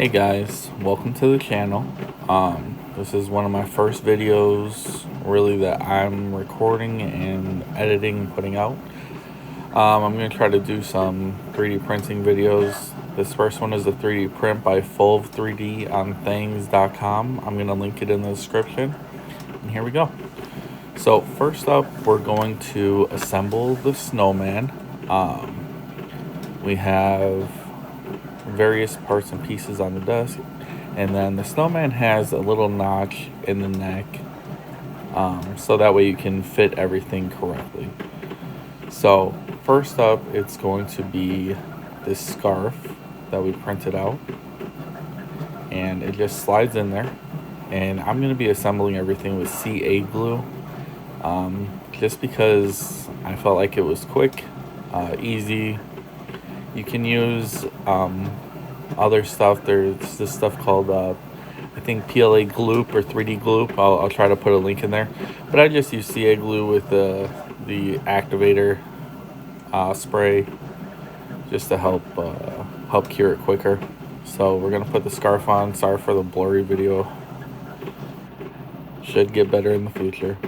Hey guys, welcome to the channel. This is one of my first videos really that I'm recording and editing and putting out. I'm going to try to do some 3D printing videos. This first one is a 3D print by Fulv3D on things.com. I'm going to link it in the description. And here we go. So first up, we're going to assemble the snowman. We have various parts and pieces on the desk, and then the snowman has a little notch in the neck, so that way you can fit everything correctly. So first up, it's going to be this scarf that we printed out, and it just slides in there, and I'm going to be assembling everything with CA glue, just because I felt like it was quick, easy. You can use other stuff. There's this stuff called I think PLA Gloop or 3D Gloop. I'll try to put a link in there, but I just use CA glue with the activator spray just to help cure it quicker. So we're gonna put the scarf on. Sorry for the blurry video, should get better in the future.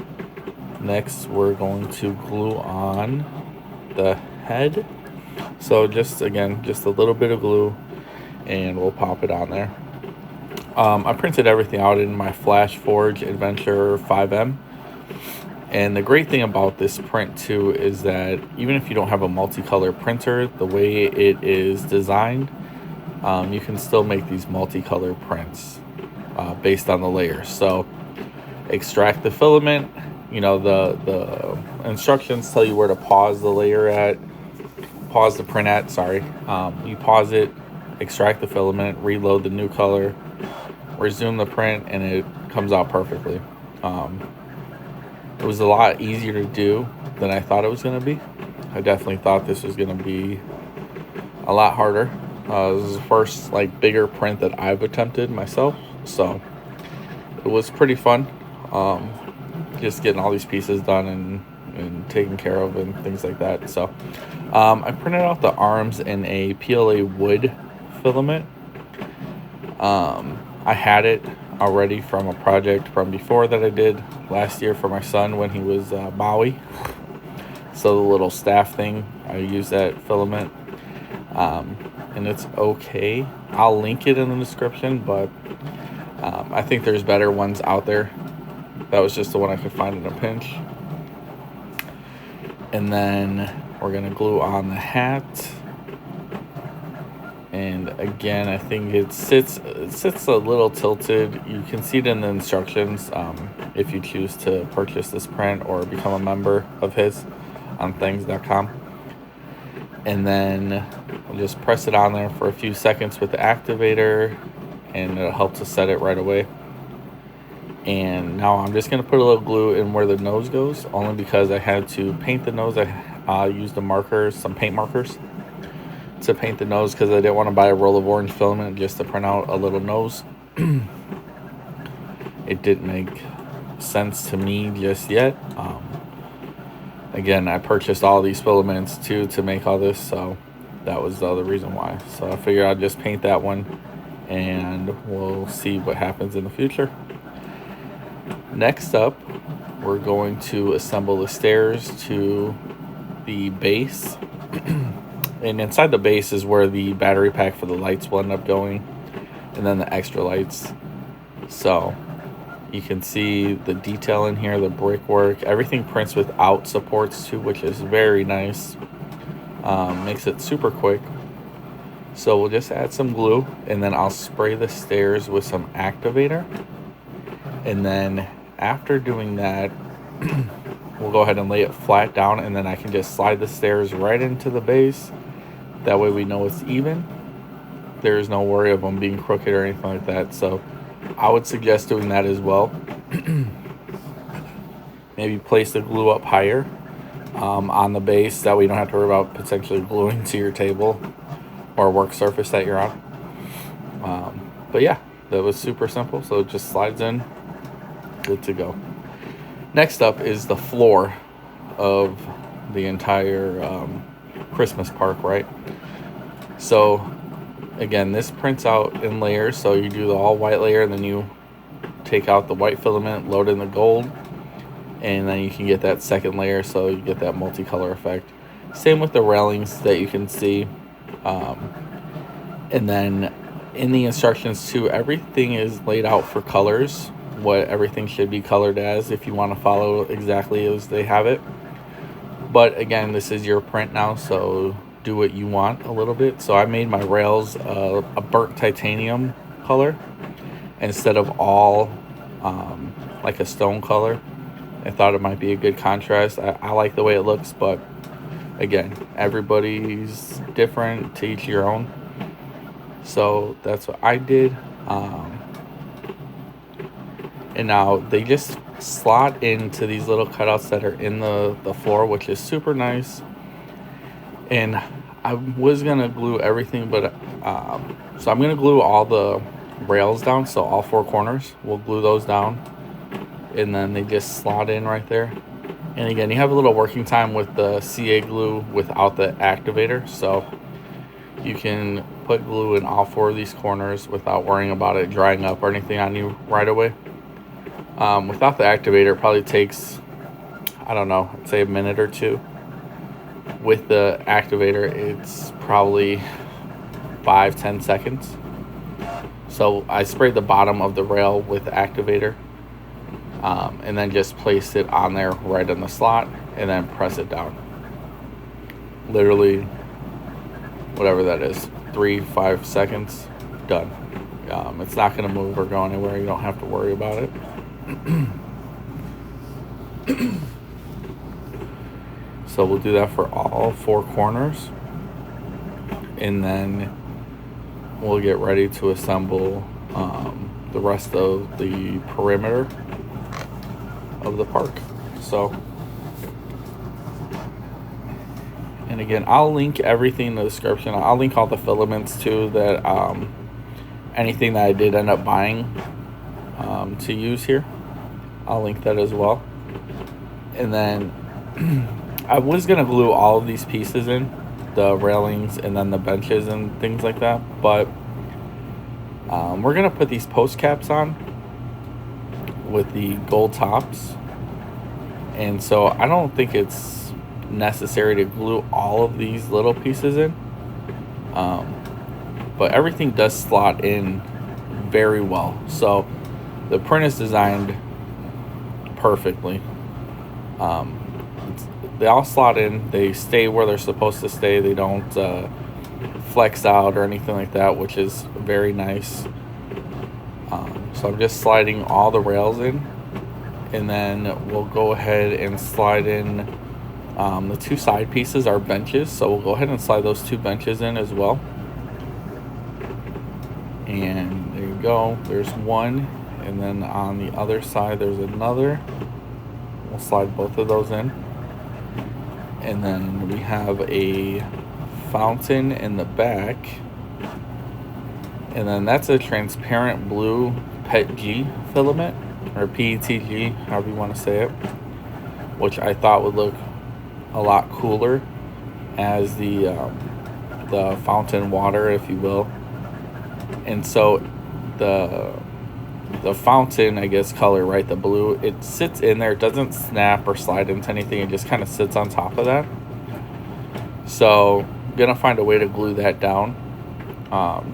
Next, we're going to glue on the head. So just a little bit of glue, and we'll pop it on there. I printed everything out in my FlashForge Adventure 5M. And the great thing about this print too is that even if you don't have a multicolor printer, the way it is designed, you can still make these multicolor prints based on the layers. So extract the filament. You know, the instructions tell you where to pause the layer at. Pause the print at, sorry. You pause it, extract the filament, reload the new color, resume the print, and it comes out perfectly. It was a lot easier to do than I thought it was going to be. I definitely thought this was going to be a lot harder. This is the first bigger print that I've attempted myself, so it was pretty fun. Just getting all these pieces done and taken care of and things like that. So I printed out the arms in a PLA wood filament. I had it already from a project from before that I did last year for my son when he was Maui. So the little staff thing, I used that filament, and it's okay. I'll link it in the description, but I think there's better ones out there. That was just the one I could find in a pinch. And then we're gonna glue on the hat. And again, I think it sits a little tilted. You can see it in the instructions if you choose to purchase this print or become a member of his on things.com. And then we'll just press it on there for a few seconds with the activator, and it'll help to set it right away. And now I'm just going to put a little glue in where the nose goes, only because I had to paint the nose. I used some paint markers to paint the nose because I didn't want to buy a roll of orange filament just to print out a little nose. It didn't make sense to me just yet. Again, I purchased all these filaments too to make all this, so that was the other reason why. So I figured I'd just paint that one, and we'll see what happens in the future. Next up, we're going to assemble the stairs to the base. And inside the base is where the battery pack for the lights will end up going, and then the extra lights. So you can see the detail in here, the brickwork. Everything prints without supports too, which is very nice. Makes it super quick. So we'll just add some glue, and then I'll spray the stairs with some activator. And then after doing that, we'll go ahead and lay it flat down, and then I can just slide the stairs right into the base. That way we know it's even. There's no worry of them being crooked or anything like that. So I would suggest doing that as well. Maybe place the glue up higher on the base. That way you don't have to worry about potentially gluing to your table or work surface that you're on. But yeah, that was super simple. So it just slides in. Good to go. Next up is the floor of the entire Christmas park, right? So again, this prints out in layers, so you do the all white layer, and then you take out the white filament, load in the gold, and then you can get that second layer, so you get that multicolor effect. Same with the railings that you can see. And then in the instructions too, everything is laid out for colors, what everything should be colored as, if you want to follow exactly as they have it. But again, this is your print now, so do what you want a little bit. So I made my rails a burnt titanium color instead of all like a stone color. I thought it might be a good contrast. I like the way it looks, but again, everybody's different, to each your own. So that's what I did. And now they just slot into these little cutouts that are in the floor, which is super nice. And I was gonna glue everything, but so I'm gonna glue all the rails down, so all four corners, we'll glue those down, and then they just slot in right there. And again, you have a little working time with the CA glue without the activator, so you can put glue in all four of these corners without worrying about it drying up or anything on you right away. Without the activator, it probably takes, I don't know, I'd say a minute or two. With the activator, it's probably 5-10 seconds. So I sprayed the bottom of the rail with the activator, and then just place it on there right in the slot, and then press it down. Literally, whatever that is, 3-5 seconds, done. It's not going to move or go anywhere. You don't have to worry about it. So we'll do that for all four corners, and then we'll get ready to assemble the rest of the perimeter of the park. So, and again, I'll link everything in the description. I'll link all the filaments too, that anything that I did end up buying to use here, I'll link that as well. And then I was gonna glue all of these pieces in, the railings and then the benches and things like that, but we're gonna put these post caps on with the gold tops, and so I don't think it's necessary to glue all of these little pieces in, but everything does slot in very well. So the print is designed perfectly. They all slot in, they stay where they're supposed to stay, they don't flex out or anything like that, which is very nice. So I'm just sliding all the rails in, and then we'll go ahead and slide in the two side pieces are benches, so we'll go ahead and slide those two benches in as well. And there you go, there's one, and then on the other side there's another. We'll slide both of those in. And then we have a fountain in the back, and then that's a transparent blue PETG filament, or PETG, however you want to say it, which I thought would look a lot cooler as the fountain water, if you will. And so the fountain, I guess, color, right, the blue, it sits in there. It doesn't snap or slide into anything. It just kind of sits on top of that. So I'm gonna find a way to glue that down,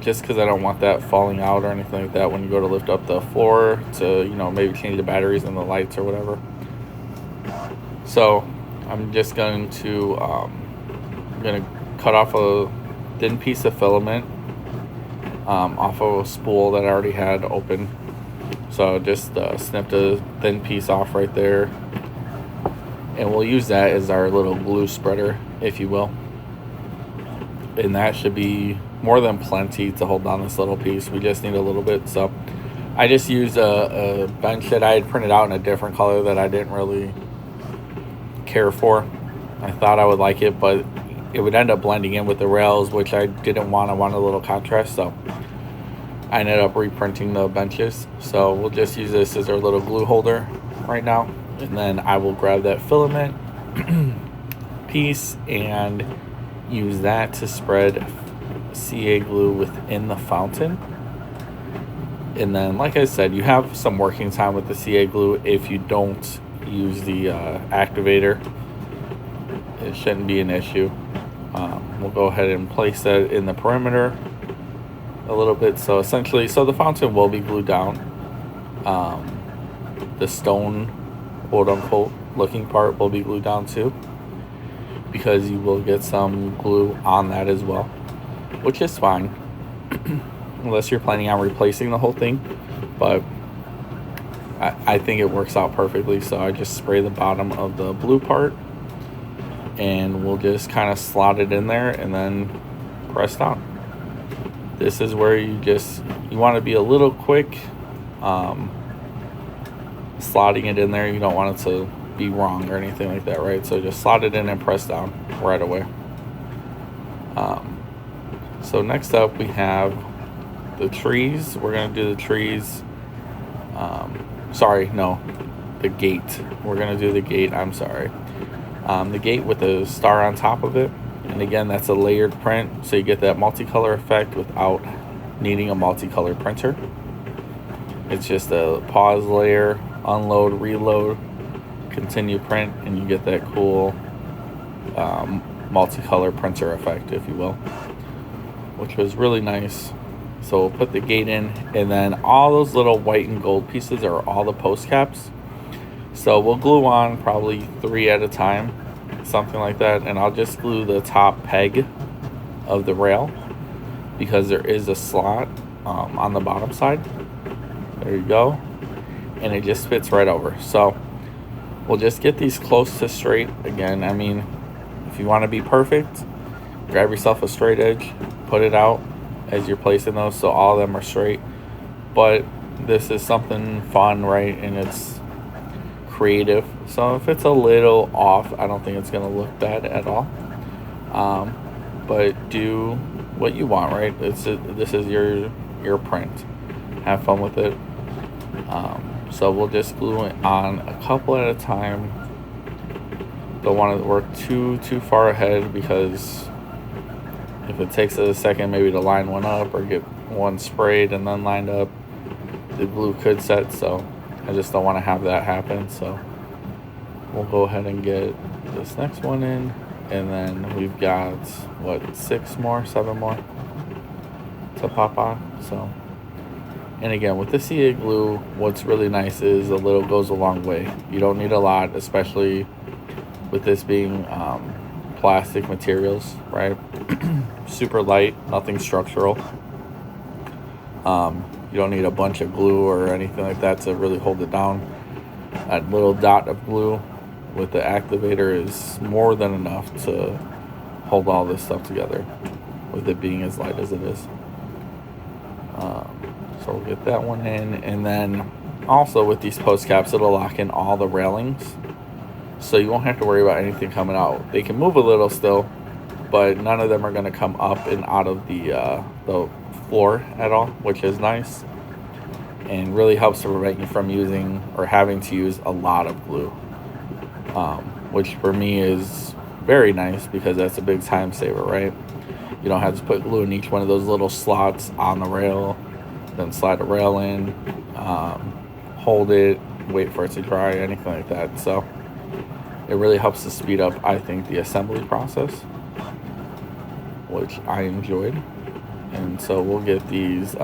just because I don't want that falling out or anything like that when you go to lift up the floor to, you know, maybe change the batteries and the lights or whatever. So I'm just going to cut off a thin piece of filament off of a spool that I already had open. So just snipped a thin piece off right there, and we'll use that as our little glue spreader, if you will. And that should be more than plenty to hold down this little piece. We just need a little bit. So I just used a bench that I had printed out in a different color that I didn't really care for. I thought I would like it, but it would end up blending in with the rails, which I didn't want. I wanted a little contrast, so I ended up reprinting the benches. So we'll just use this as our little glue holder right now, and then I will grab that filament piece and use that to spread CA glue within the fountain. And then, like I said, you have some working time with the CA glue if you don't use the activator. It shouldn't be an issue. We'll go ahead and place that in the perimeter a little bit. So essentially, the fountain will be glued down. The stone, quote unquote, looking part will be glued down too, because you will get some glue on that as well, which is fine. Unless you're planning on replacing the whole thing, but I think it works out perfectly. So I just spray the bottom of the blue part, and we'll just kind of slot it in there and then press down. This is where you want to be a little quick slotting it in there. You don't want it to be wrong or anything like that, right? So just slot it in and press down right away. So next up we have the trees. We're going to do the trees. The gate. We're going to do the gate. I'm sorry. The gate with the star on top of it. And again, that's a layered print, so you get that multicolor effect without needing a multicolor printer. It's just a pause layer, unload, reload, continue print, and you get that cool multicolor printer effect, if you will, which was really nice. So we'll put the gate in, and then all those little white and gold pieces are all the post caps. So we'll glue on probably 3 at a time, something like that, and I'll just glue the top peg of the rail because there is a slot on the bottom side. There you go, and it just fits right over. So we'll just get these close to straight. Again, I mean, if you want to be perfect, grab yourself a straight edge, put it out as you're placing those so all of them are straight. But this is something fun, right? And it's creative. So if it's a little off, I don't think it's going to look bad at all. But do what you want, right? This is your print. Have fun with it. So we'll just glue it on a couple at a time. Don't want to work too far ahead, because if it takes a second maybe to line one up or get one sprayed and then lined up, the glue could set. So I just don't want to have that happen. So we'll go ahead and get this next one in, and then we've got 7 more to pop on. So, and again, with the CA glue, what's really nice is a little goes a long way. You don't need a lot, especially with this being plastic materials, right? Super light, nothing structural. You don't need a bunch of glue or anything like that to really hold it down. That little dot of glue with the activator is more than enough to hold all this stuff together, with it being as light as it is. So we'll get that one in, and then also with these post caps, it'll lock in all the railings, so you won't have to worry about anything coming out. They can move a little still, but none of them are going to come up and out of the floor at all, which is nice and really helps to prevent you from using or having to use a lot of glue, which for me is very nice because that's a big time saver, right? You don't have to put glue in each one of those little slots on the rail, then slide the rail in, hold it, wait for it to dry, anything like that. So it really helps to speed up, I think, the assembly process, which I enjoyed. And so we'll get these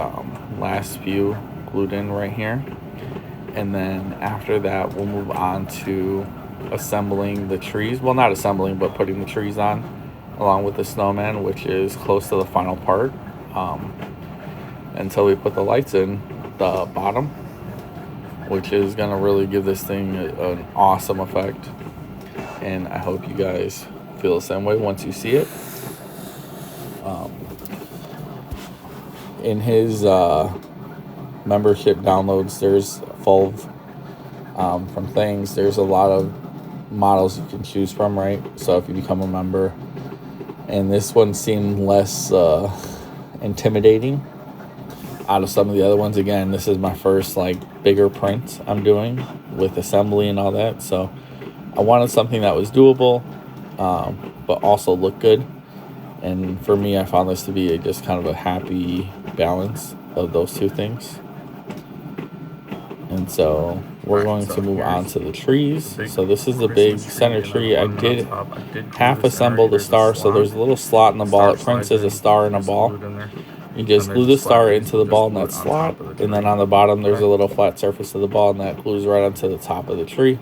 last few glued in right here, and then after that we'll move on to assembling the trees. Well, not assembling, but putting the trees on along with the snowman, which is close to the final part, until we put the lights in the bottom, which is going to really give this thing an awesome effect. And I hope you guys feel the same way once you see it. In his membership downloads, there's full from things. There's a lot of models you can choose from, right? So if you become a member, and this one seemed less intimidating out of some of the other ones. Again, this is my first bigger print I'm doing with assembly and all that, so I wanted something that was doable, but also looked good. And for me, I found this to be just kind of a happy balance of those two things. And so we're going to move on to the trees. So this is the big center tree. I did half assemble the star, so there's a little slot in the ball. It prints as a star in a ball. You just glue the star into the ball in that slot, and then on the bottom there's a little flat surface of the ball, and that glues right onto the top of the tree.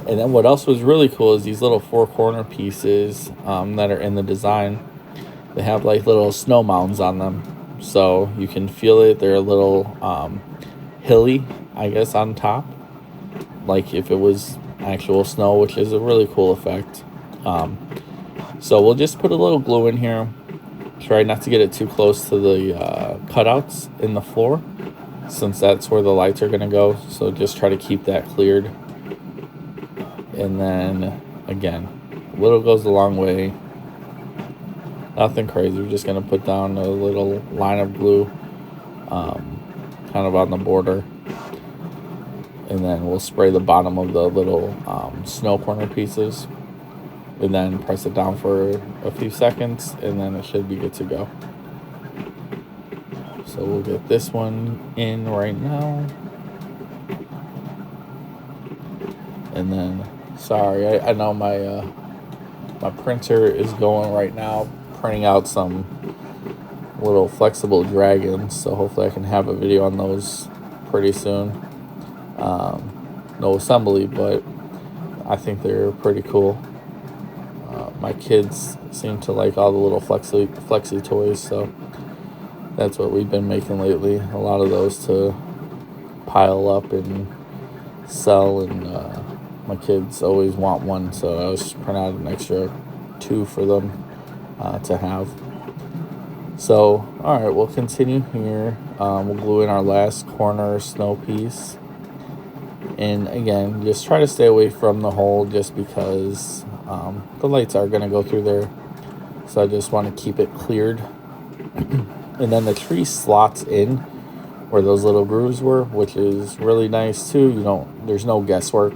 And then what else was really cool is these little 4 corner pieces that are in the design. They have like little snow mounds on them, so you can feel it. They're a little hilly, I guess, on top, like if it was actual snow, which is a really cool effect. So we'll just put a little glue in here. Try not to get it too close to the cutouts in the floor, since that's where the lights are going to go. So just try to keep that cleared. And then, again, a little goes a long way. Nothing crazy. We're just going to put down a little line of glue kind of on the border. And then we'll spray the bottom of the little snow corner pieces. And then press it down for a few seconds, and then it should be good to go. So we'll get this one in right now. And then, sorry, I know my my printer is going right now, printing out some little flexible dragons. So hopefully I can have a video on those pretty soon. No assembly, but I think they're pretty cool. My kids seem to like all the little flexi toys, so that's what we've been making lately. A lot of those to pile up and sell, and my kids always want one, so I was printing out an extra 2 for them to have. So, all right, we'll continue here. We'll glue in our last corner snow piece. And again, just try to stay away from the hole, just because the lights are going to go through there. So I just want to keep it cleared. And then the tree slots in where those little grooves were, which is really nice too. There's no guesswork.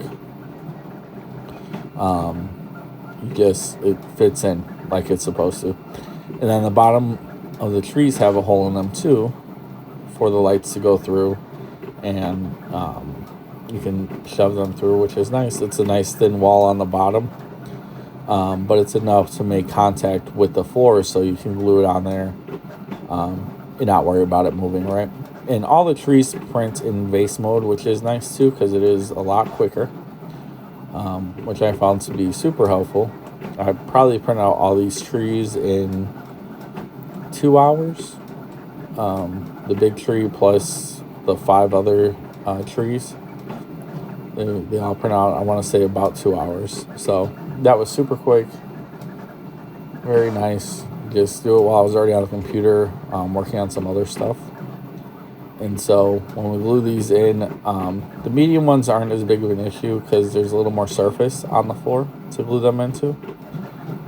It fits in like it's supposed to. And then the bottom of the trees have a hole in them too for the lights to go through. And you can shove them through, which is nice. It's a nice thin wall on the bottom, but it's enough to make contact with the floor, so you can glue it on there and not worry about it moving, right? And all the trees print in vase mode, which is nice too, because it is a lot quicker, which I found to be super helpful. I probably print out all these trees in 2 hours. The big tree plus the 5 other trees. They all print out, I want to say, about 2 hours. So that was super quick. Very nice. Just do it while I was already on the computer working on some other stuff. And so when we glue these in, the medium ones aren't as big of an issue because there's a little more surface on the floor to glue them into.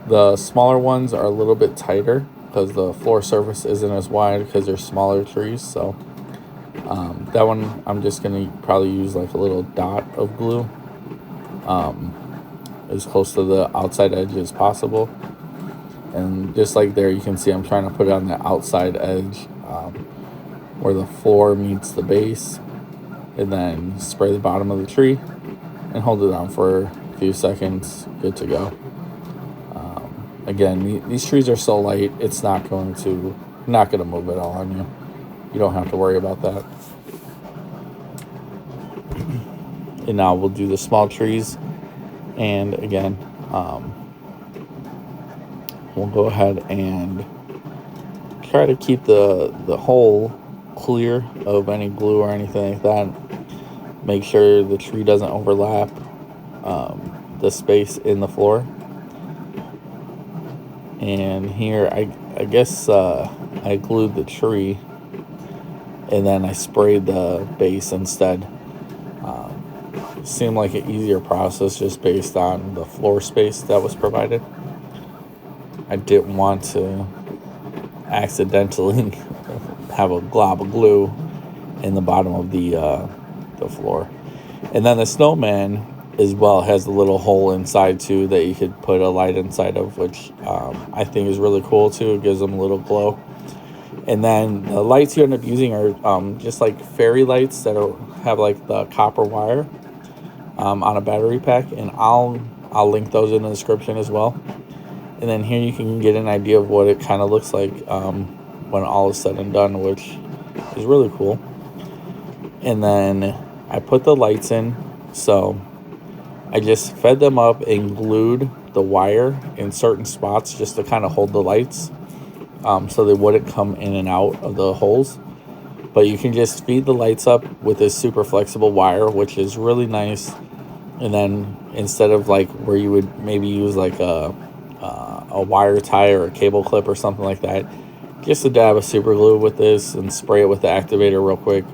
The smaller ones are a little bit tighter because the floor surface isn't as wide because they're smaller trees. So that one I'm just going to probably use like a little dot of glue as close to the outside edge as possible. And just like there, you can see I'm trying to put it on the outside edge where the floor meets the base, and then spray the bottom of the tree and hold it down for a few seconds. Good to go. Again, these trees are so light, it's not going to move at all on you. You don't have to worry about that. And now we'll do the small trees, and again, we'll go ahead and try to keep the hole clear of any glue or anything like that. Make sure the tree doesn't overlap the space in the floor. And here, I guess I glued the tree, and then I sprayed the base instead. Seemed like an easier process just based on the floor space that was provided. I didn't want to accidentally have a glob of glue in the bottom of the floor. And then the snowman, as well has a little hole inside too that you could put a light inside of, which I think is really cool too. It gives them a little glow. And then the lights you end up using are just like fairy lights that have like the copper wire on a battery pack, and I'll link those in the description as well. And then here you can get an idea of what it kind of looks like when all is said and done, which is really cool. And then I put the lights in, so I just fed them up and glued the wire in certain spots just to kind of hold the lights so they wouldn't come in and out of the holes. But you can just feed the lights up with this super flexible wire, which is really nice. And then instead of like where you would maybe use like a wire tie or a cable clip or something like that, just a dab of super glue with this and spray it with the activator real quick.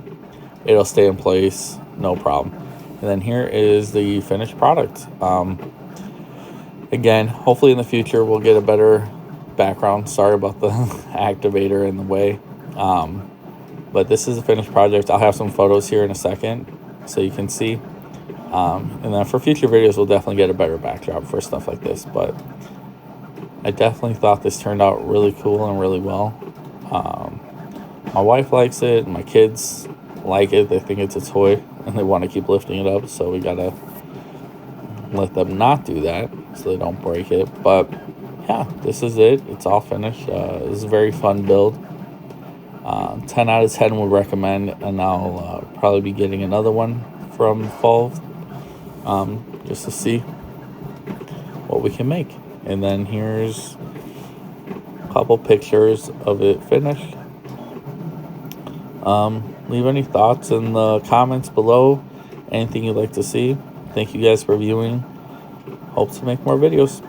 It'll stay in place, no problem. And then here is the finished product. Again, hopefully in the future we'll get a better background. Sorry about the activator in the way. But this is a finished project. I'll have some photos here in a second so you can see. And then for future videos, we'll definitely get a better backdrop for stuff like this. But I definitely thought this turned out really cool and really well. My wife likes it. My kids like it. They think it's a toy and they want to keep lifting it up. So we got to let them not do that so they don't break it. But yeah, this is it. It's all finished. It's a very fun build. 10 out of 10 would recommend, and I'll probably be getting another one from Fall just to see what we can make. And then here's a couple pictures of it finished. Leave any thoughts in the comments below, anything you'd like to see. Thank you guys for viewing. Hope to make more videos.